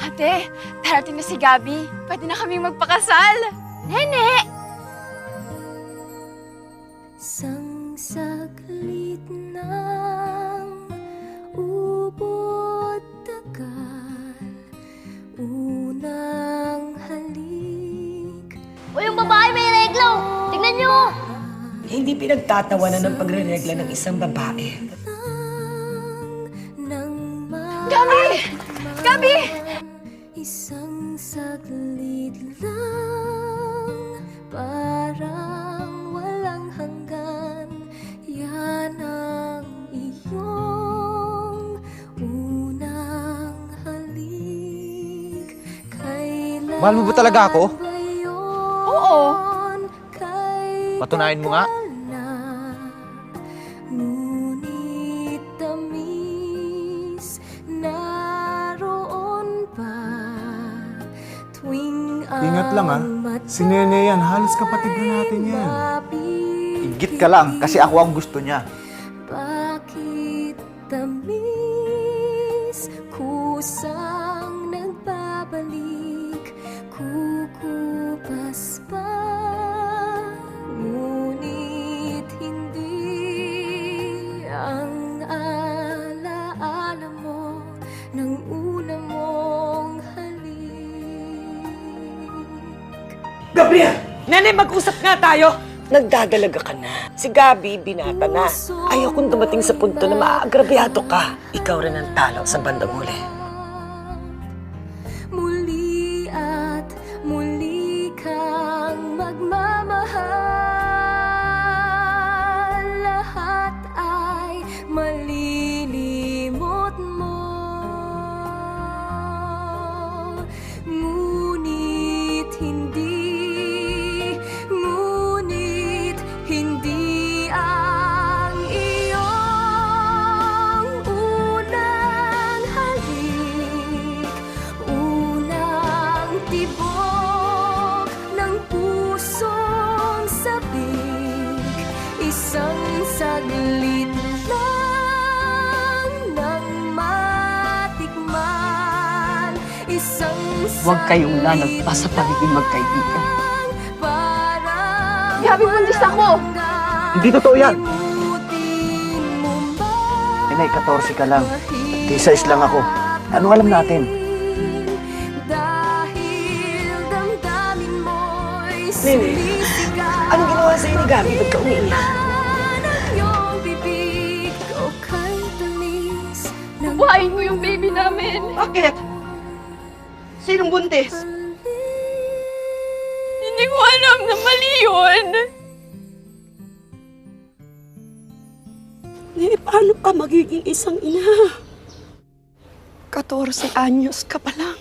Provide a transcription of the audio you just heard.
Ate, darating na si Gabi. Pwede na kaming magpakasal. Nene! Sang saglit ng ubod tagal, unang halik. O yung babae may reglo! Tingnan nyo! Hindi pinagtatawanan ng pagre-regla ng isang babae. Gabi! Gabi! Isang saglit lang, parang walang hanggan. Yan ang iyong unang halik. Kailan Mahal mo ba talaga ako? ba yun? Oo. Patunayan mo nga. Ngunit tamis naroon pa tuwing Ingat lang ha. Si Nene yan, halos kapatid na natin yan. Igit ka lang kasi ako ang gusto niya. Bakit tamis kusang nagbabalik, kukupas pa, ngunit hindi ang alaala mo ng una mong halik. Gabriel! Nene, mag-usap nga tayo! Nagdadalaga ka na. Si Gabi, binata na. Ayaw kong dumating sa punto na maagrabyado ka. Ikaw rin ang talo sa bandang huli. Muli at muli kang magmamahal. Lahat ay malilimot mo. Ngunit hindi ang iyong unang halik, unang tibok ng pusong sabik, isang saglit lang nang matikman, isang Huwag kayong lalagpas sa pagiging magkaibigan. Gabi, buntis ako! Hindi totoo yan. Inay, 14 ka lang. 16 lang ako. Anong alam natin? Nene, anong ginawa sa'yo ni Gabi? Ba't ka umiiyak? Buhayin mo yung baby namin. Bakit? Sinong buntis? Hindi ko alam na mali yun. Paano ka magiging isang ina? 14 anyos ka pa lang.